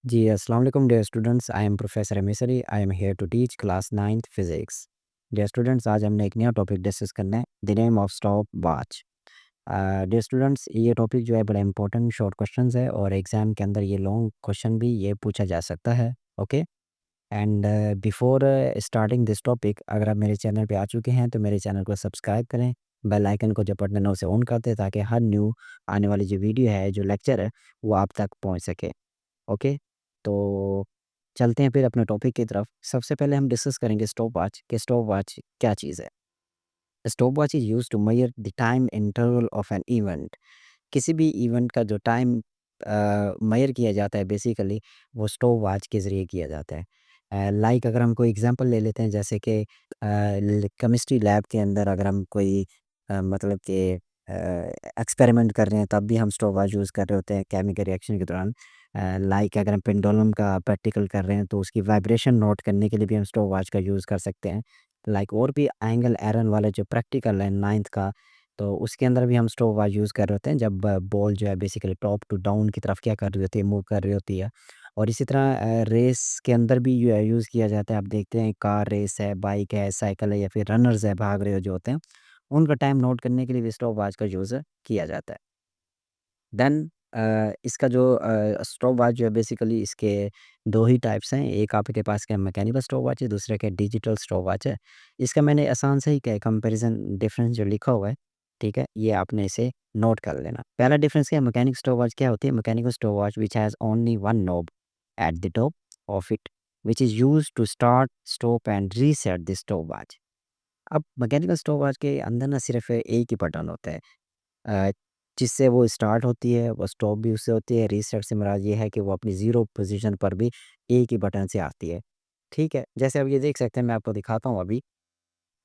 जी, अस्सलाम वालेकुम dear students. I am professor एमिसरी। I am here to teach class 9th physics. Dear students, आज हमने एक नया टॉपिक डिस्कस करना है, the name of stop watch. Dear students, ये टॉपिक जो है बड़ा इंपॉर्टेंट शॉर्ट क्वेश्चंस है और एग्ज़ाम के अंदर ये लॉन्ग क्वेश्चन भी ये पूछा जा सकता है। Okay. And before starting this topic, अगर आप मेरे चैनल पे आ चुके हैं तो मेरे चैनल को सब्सक्राइब करें, बेल आइकन को जो बटन है उसे ऑन कर दें ताकि हर न्यू आने वाली जो वीडियो है, जो लेक्चर है, वो आप तक पहुँच सके। ओके। तो चलते हैं फिर अपने टॉपिक की तरफ। सबसे पहले हम डिस्कस करेंगे स्टॉप वॉच कि स्टॉप वॉच क्या चीज़ है। Stop watch is used to measure the time interval of an event. किसी भी इवेंट का जो टाइम मेजर किया जाता है बेसिकली वो स्टॉप वॉच के ज़रिए किया जाता है। लाइक अगर हम कोई एग्जांपल ले लेते हैं जैसे कि केमिस्ट्री लैब के अंदर अगर हम कोई मतलब कि एक्सपेरिमेंट कर रहे हैं तब भी हम स्टॉप वॉच यूज़ कर रहे होते हैं केमिकल रिएक्शन के दौरान। लाइक अगर हम पेंडुलम का प्रैक्टिकल कर रहे हैं तो उसकी वाइब्रेशन नोट करने के लिए भी हम स्टॉप वॉच का यूज़ कर सकते हैं। लाइक और भी एंगल एरर वाला जो प्रैक्टिकल है 9th का, तो उसके अंदर भी हम स्टॉप वॉच यूज़ कर रहे होते हैं जब बॉल जो है बेसिकली टॉप टू डाउन की तरफ क्या कर रही होती है, मूव कर रही होती है। और इसी तरह रेस के अंदर भी यूज़ किया जाता है। आप देखते हैं कार रेस है, बाइक है, साइकिल है या फिर रनर्स है, भाग रहे हो जो होते हैं, उनका टाइम नोट करने के लिए भी स्टॉप वॉच का यूज़ किया जाता है। देन इसका जो स्टॉप वॉच जो है बेसिकली इसके 2 ही टाइप्स हैं। एक आपके पास क्या मैकेनिकल स्टॉप वॉच है, दूसरा क्या डिजिटल स्टॉप वॉच है। इसका मैंने आसान से ही क्या है कंपैरिज़न डिफरेंस जो लिखा हुआ है, ठीक है? ये आपने इसे नोट कर लेना। पहला डिफरेंस क्या है, मैकेनिकल स्टॉप वॉच क्या होती है? Mechanical stop watch which has only one knob at the top of it which is used to start, stop and reset the stop watch. अब मैकेनिकल स्टॉप वॉच के अंदर ना सिर्फ़ एक ही बटन होता है। अ, जिससे वो स्टार्ट होती है, वो स्टॉप भी उससे होती है, रीसेट से मुराद ये है कि वो अपनी ज़ीरो पोज़ीशन पर भी एक ही बटन से आती है, ठीक है? जैसे अब ये देख सकते हैं, मैं आपको दिखाता हूँ अभी।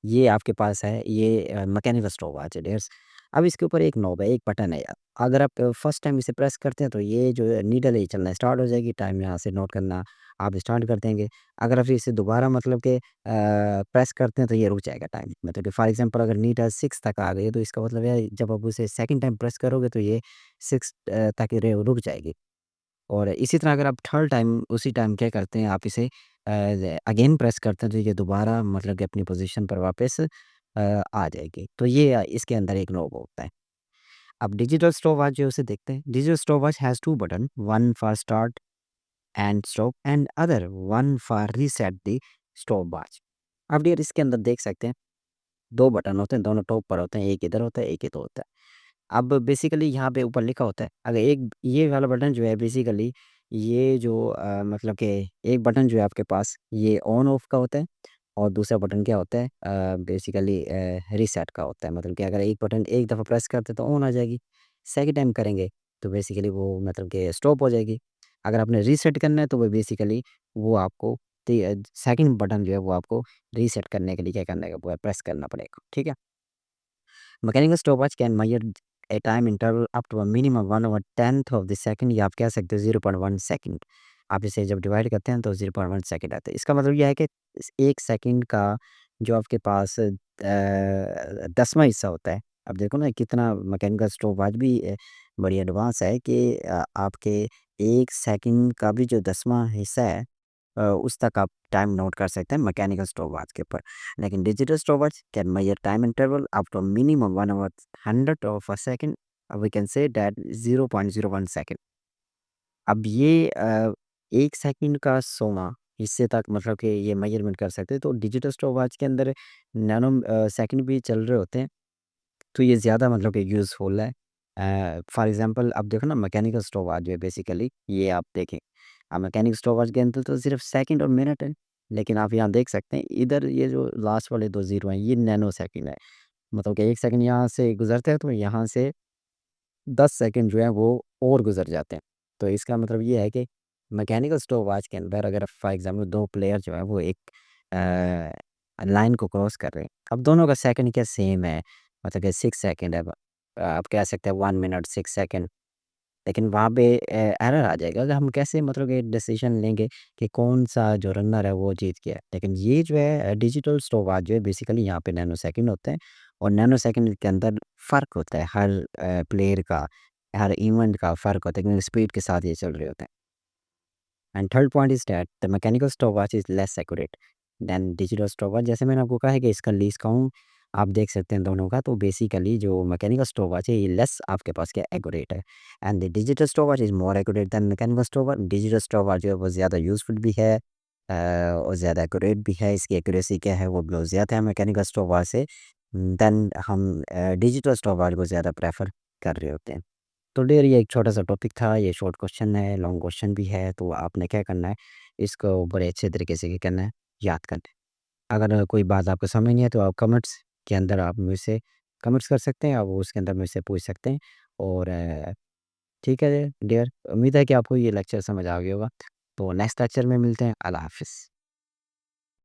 ये आपके पास है, ये मैकेनिकल स्टॉप वॉच है डियर्स। अब इसके ऊपर एक नॉब है, एक बटन है यार। अगर आप फर्स्ट टाइम इसे प्रेस करते हैं तो ये जो नीडल है ये चलना स्टार्ट हो जाएगी, टाइम यहाँ से नोट करना आप स्टार्ट कर देंगे। अगर आप इसे दोबारा मतलब कि प्रेस करते हैं तो ये रुक जाएगा टाइम। मतलब कि फॉर एग्ज़ाम्पल अगर नीडल 6 तक आ गई है तो इसका मतलब है जब आप उसे सेकंड टाइम प्रेस करोगे तो ये 6 तक रे रुक जाएगी। और इसी तरह अगर आप थर्ड टाइम उसी टाइम क्या करते हैं, आप इसे अगेन प्रेस करते हैं तो ये दोबारा मतलब कि अपनी पोजीशन पर वापस आ जाएगी। तो ये इसके अंदर एक नॉब होता है। अब डिजिटल स्टॉपवॉच जो है उसे देखते हैं। Digital stopwatch has 2 button, one for start and stop and other one for reset the stopwatch. अब डियर इसके अंदर देख सकते हैं 2 बटन होते हैं, दोनों टॉप पर होते हैं, एक इधर होता है, एक इधर होता है। अब बेसिकली यहाँ पे ऊपर लिखा होता है, अगर एक ये वाला बटन जो है बेसिकली ये जो मतलब कि एक बटन जो है आपके पास ये ऑन ऑफ का होता है और दूसरा बटन क्या होता है बेसिकली रीसेट का होता है। मतलब कि अगर एक बटन एक दफ़ा प्रेस करते तो ऑन आ जाएगी, सेकंड टाइम करेंगे तो बेसिकली वो मतलब कि स्टॉप हो जाएगी। अगर आपने रीसेट करना है तो वो बेसिकली वो आपको सेकंड बटन जो है वो आपको रीसेट करने के लिए क्या करना है, वो प्रेस करना पड़ेगा, ठीक है? Mechanical stopwatch can measure a time interval up to a minimum 1/10th of the second या आप कह सकते हो 0.1 सेकंड। आप इसे जब डिवाइड करते हैं तो 0.1 सेकंड आता है। इसका मतलब ये है कि 1 सेकंड का जो आपके पास 10वां हिस्सा होता है। अब देखो ना कितना मैकेनिकल स्टॉपवॉच भी बड़ी एडवांस है कि आपके 1 सेकंड का भी जो 10वां हिस्सा है उस तक आप टाइम नोट कर सकते हैं मैकेनिकल स्टॉपवॉच के ऊपर। लेकिन digital stopwatch can measure time interval up to minimum 1/100 of a second, we can say that 0.01 second. अब ये 1 सेकंड का 100वां हिस्से तक मतलब कि ये मेजरमेंट कर सकते हैं। तो डिजिटल स्टॉपवॉच के अंदर नैनो सेकंड भी चल रहे होते हैं, तो ये ज़्यादा मतलब कि यूज़फुल है। फॉर एग्ज़ाम्पल अब देखो ना मैकेनिकल स्टॉपवॉच जो है बेसिकली ये आप देखें, मैकेनिकल स्टॉपवॉच के अंदर तो सिर्फ सेकंड और मिनट है, लेकिन आप यहाँ देख सकते हैं इधर ये जो लास्ट वाले 2 ज़ीरो हैं ये नैनो सेकंड है। मतलब कि 1 सेकंड यहाँ से गुज़रता है तो यहाँ से 10 सेकंड जो है वो और गुज़र जाते हैं। तो इसका मतलब ये है कि मैकेनिकल स्टॉपवॉच के अंदर अगर फॉर एग्ज़ाम्पल 2 प्लेयर जो है वो एक लाइन को क्रॉस कर रहे हैं। अब दोनों का सेकंड क्या सेम है, मतलब कि 6 सेकंड है। आप कह सकते हैं 1 मिनट 6 सेकंड, लेकिन वहाँ पे एरर आ जाएगा। अगर हम कैसे मतलब कि डिसीजन लेंगे कि कौन-सा जो रनर है वो जीत गया। लेकिन ये जो है डिजिटल स्टॉपवॉच जो है बेसिकली यहाँ पे नैनो सेकंड होते हैं और नैनो सेकंड के अंदर फ़र्क होता है हर प्लेयर का, हर इवेंट का फ़र्क होता है क्योंकि स्पीड के साथ ये चल रहे होते हैं। And third point is that the mechanical stopwatch is less accurate then digital stopwatch. जैसे मैंने आपको कहा है कि इसका लीस्ट काउंट आप देख सकते हैं दोनों का, तो बेसिकली जो मैकेनिकल स्टॉपवॉच है ये लेस आपके पास क्या एक्यूरेट है, and the digital stopwatch is more accurate then mechanical stopwatch. Digital stopwatch जो है वो ज़्यादा यूज़फुल भी है और ज़्यादा एक्यूरेट भी है, इसकी एक्यूरेसी क्या है वो बहुत ज़्यादा है मैकेनिकल स्टॉपवॉच से। देन हम डिजिटल स्टॉपवॉच को ज़्यादा प्रेफर कर रहे होते हैं। तो डियर ये एक छोटा सा टॉपिक था, ये शॉर्ट क्वेश्चन है, लॉन्ग क्वेश्चन भी है, तो आपने क्या करना है, इसको बड़े अच्छे तरीके से क्या करना है, याद करना है। अगर कोई बात आपको समझ नहीं है तो आप कमेंट्स के अंदर आप मुझसे कमेंट्स कर सकते हैं, आप उसके अंदर मुझसे पूछ सकते हैं। और ठीक है डियर, उम्मीद है कि आपको ये लेक्चर समझ आ गया होगा। तो नेक्स्ट लेक्चर में मिलते हैं। अल्लाह हाफ़िज़।